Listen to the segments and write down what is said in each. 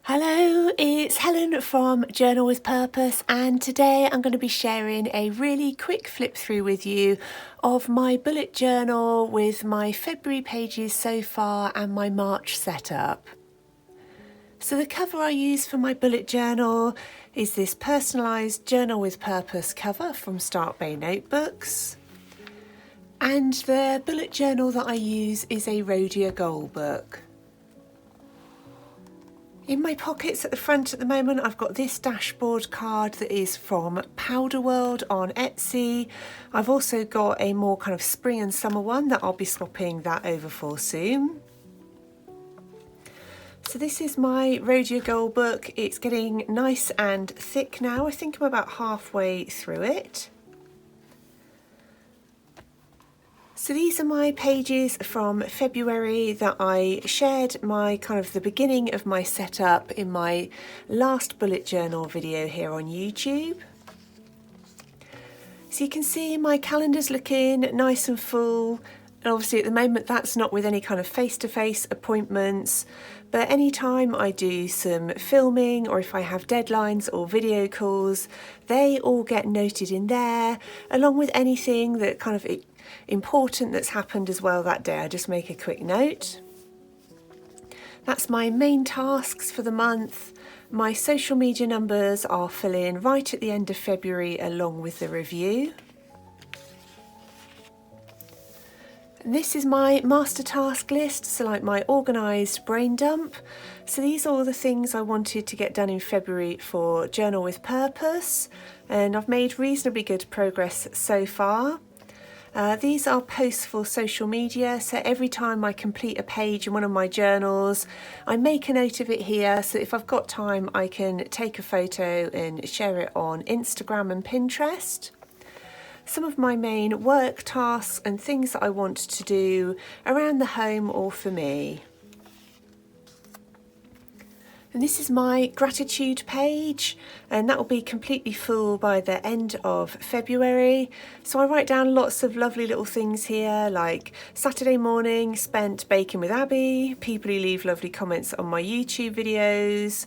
Hello, it's Helen from Journal with Purpose, and today I'm going to be sharing a really quick flip through with you of my bullet journal with my February pages so far and my March setup. So the cover I use for my bullet journal is this personalised Journal with Purpose cover from Start Bay Notebooks. And the bullet journal that I use is a Rhodia Gold book. In my pockets at the front at the moment, I've got this dashboard card that is from Powder World on Etsy. I've also got a more kind of spring and summer one that I'll be swapping that over for soon. So this is my Rhodia Gold book. It's getting nice and thick now. I think I'm about halfway through it. So these are my pages from February that I shared my kind of the beginning of my setup in my last bullet journal video here on YouTube. So you can see my calendar's looking nice and full. And obviously at the moment that's not with any kind of face-to-face appointments, but anytime I do some filming or if I have deadlines or video calls, they all get noted in there, along with anything that kind of important that's happened as well that day. I just make a quick note. That's my main tasks for the month. My social media numbers are filling right at the end of February along with the review. And this is my master task list, so like my organised brain dump. So these are all the things I wanted to get done in February for Journal with Purpose, and I've made reasonably good progress so far. These are posts for social media, so every time I complete a page in one of my journals, I make a note of it here, so if I've got time I can take a photo and share it on Instagram and Pinterest. Some of my main work tasks and things that I want to do around the home or for me. And this is my gratitude page, and that will be completely full by the end of February. So I write down lots of lovely little things here, like Saturday morning spent baking with Abby, people who leave lovely comments on my YouTube videos,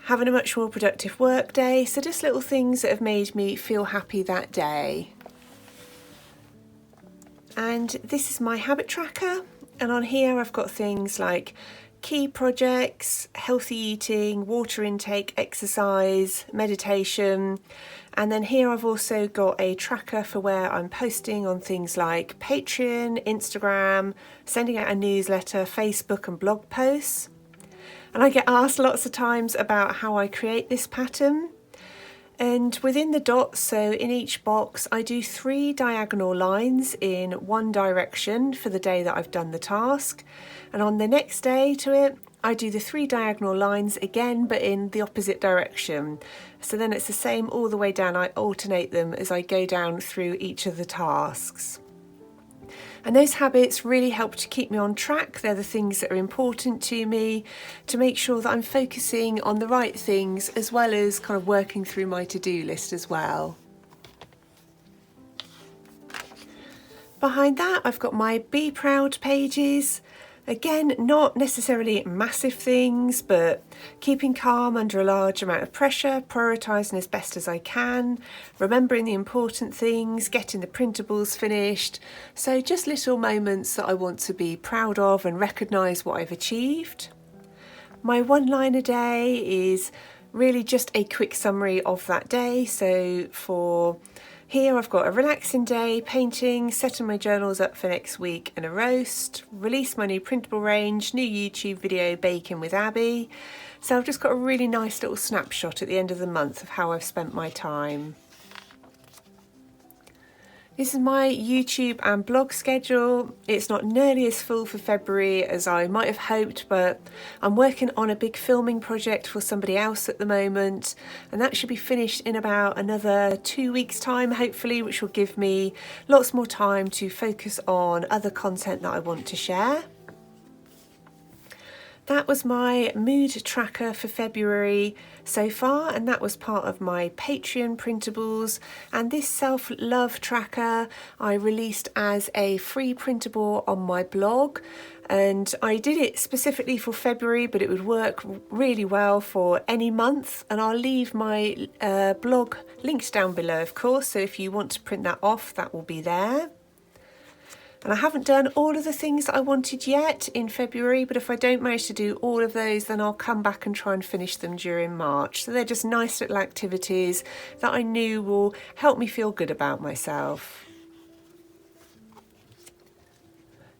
having a much more productive work day. So just little things that have made me feel happy that day. And this is my habit tracker, and on here I've got things like key projects, healthy eating, water intake, exercise, meditation, and then here I've also got a tracker for where I'm posting on things like Patreon, Instagram, sending out a newsletter, Facebook and blog posts. And I get asked lots of times about how I create this pattern. And within the dots, so in each box, I do 3 diagonal lines in one direction for the day that I've done the task. And on the next day to it, I do the 3 diagonal lines again, but in the opposite direction. So then it's the same all the way down. I alternate them as I go down through each of the tasks. And those habits really help to keep me on track. They're the things that are important to me, to make sure that I'm focusing on the right things, as well as kind of working through my to-do list as well. Behind that, I've got my Be Proud pages. Again, not necessarily massive things, but keeping calm under a large amount of pressure, prioritising as best as I can, remembering the important things, getting the printables finished. So just little moments that I want to be proud of and recognise what I've achieved. My one line a day is really just a quick summary of that day. So for here I've got a relaxing day, painting, setting my journals up for next week and a roast, release my new printable range, new YouTube video, baking with Abby. So I've just got a really nice little snapshot at the end of the month of how I've spent my time. This is my YouTube and blog schedule. It's not nearly as full for February as I might have hoped, but I'm working on a big filming project for somebody else at the moment, and that should be finished in about another 2 weeks' time, hopefully, which will give me lots more time to focus on other content that I want to share. That was my mood tracker for February so far, and that was part of my Patreon printables. And this self-love tracker I released as a free printable on my blog. And I did it specifically for February, but it would work really well for any month. And I'll leave my blog linked down below, of course, so if you want to print that off, that will be there. And I haven't done all of the things that I wanted yet in February, but if I don't manage to do all of those, then I'll come back and try and finish them during March. So they're just nice little activities that I knew will help me feel good about myself.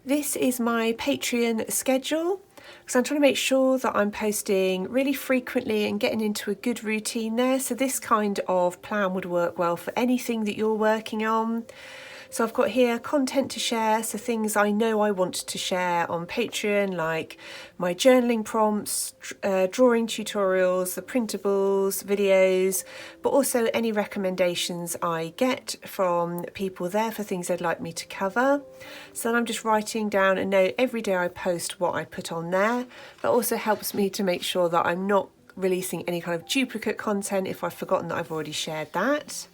This is my Patreon schedule, because I'm trying to make sure that I'm posting really frequently and getting into a good routine there. So this kind of plan would work well for anything that you're working on. So I've got here content to share, so things I know I want to share on Patreon, like my journaling prompts, drawing tutorials, the printables, videos, but also any recommendations I get from people there for things they'd like me to cover. So then I'm just writing down a note every day I post what I put on there. That also helps me to make sure that I'm not releasing any kind of duplicate content if I've forgotten that I've already shared that.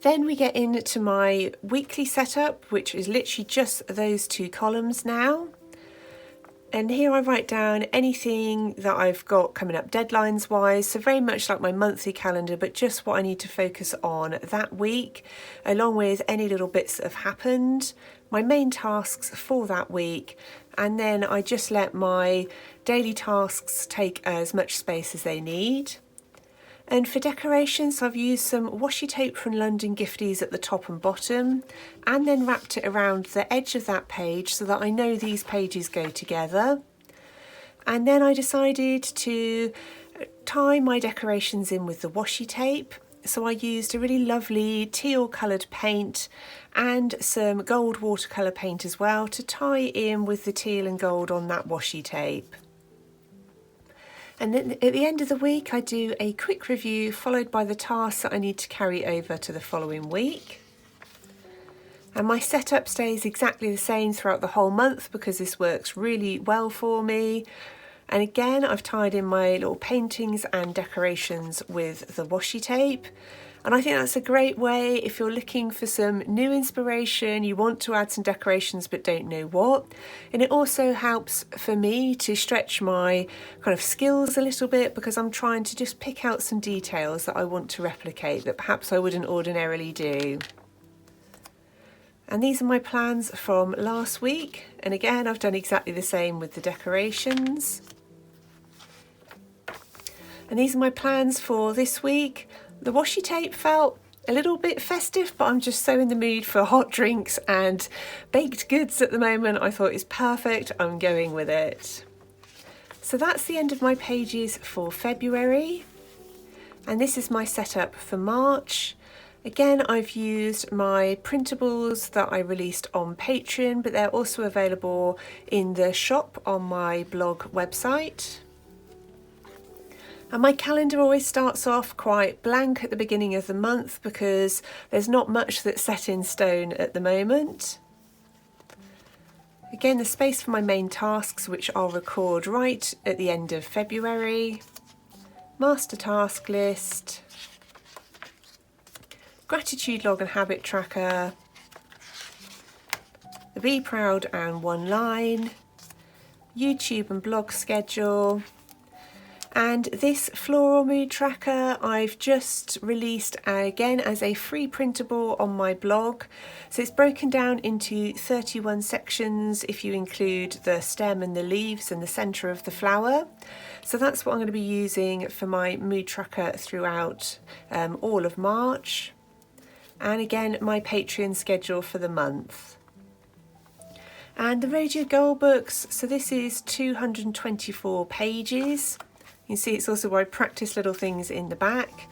Then we get into my weekly setup, which is literally just those two columns now. And here I write down anything that I've got coming up deadlines wise, so very much like my monthly calendar, but just what I need to focus on that week, along with any little bits that have happened, my main tasks for that week, and then I just let my daily tasks take as much space as they need. And for decorations, I've used some washi tape from London Gifties at the top and bottom, and then wrapped it around the edge of that page so that I know these pages go together. And then I decided to tie my decorations in with the washi tape. So I used a really lovely teal coloured paint and some gold watercolour paint as well to tie in with the teal and gold on that washi tape. And then at the end of the week, I do a quick review followed by the tasks that I need to carry over to the following week. And my setup stays exactly the same throughout the whole month because this works really well for me. And again, I've tied in my little paintings and decorations with the washi tape. And I think that's a great way if you're looking for some new inspiration, you want to add some decorations but don't know what. And it also helps for me to stretch my kind of skills a little bit because I'm trying to just pick out some details that I want to replicate that perhaps I wouldn't ordinarily do. And these are my plans from last week. And again, I've done exactly the same with the decorations. And these are my plans for this week. The washi tape felt a little bit festive, but I'm just so in the mood for hot drinks and baked goods at the moment. I thought it's perfect. I'm going with it. So that's the end of my pages for February. And this is my setup for March. Again, I've used my printables that I released on Patreon, but they're also available in the shop on my blog website. And my calendar always starts off quite blank at the beginning of the month because there's not much that's set in stone at the moment. Again, the space for my main tasks, which I'll record right at the end of February. Master task list. Gratitude log and habit tracker. The Be Proud and One Line. YouTube and blog schedule. And this floral mood tracker I've just released again as a free printable on my blog. So it's broken down into 31 sections if you include the stem and the leaves and the centre of the flower. So that's what I'm going to be using for my mood tracker throughout all of March. And again, my Patreon schedule for the month. And the Radio Goal books, so this is 224 pages. You can see it's also where I practice little things in the back.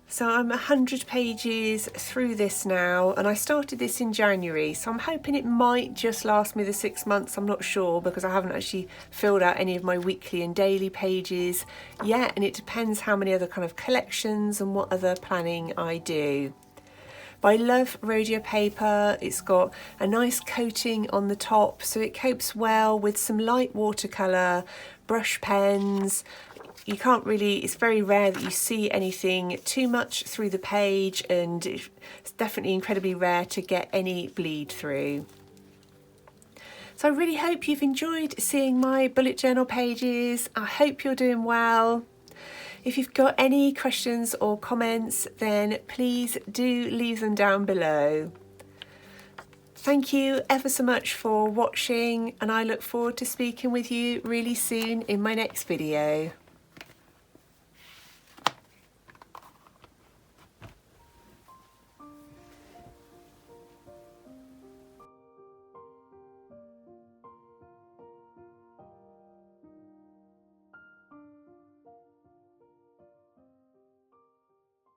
So I'm 100 pages through this now, and I started this in January, so I'm hoping it might just last me the 6 months. I'm not sure because I haven't actually filled out any of my weekly and daily pages yet, and it depends how many other kind of collections and what other planning I do. But I love Rhodia paper. It's got a nice coating on the top, so it copes well with some light watercolour, brush pens. You can't really, it's very rare that you see anything too much through the page, and it's definitely incredibly rare to get any bleed through. So I really hope you've enjoyed seeing my bullet journal pages. I hope you're doing well. If you've got any questions or comments, then please do leave them down below. Thank you ever so much for watching, and I look forward to speaking with you really soon in my next video.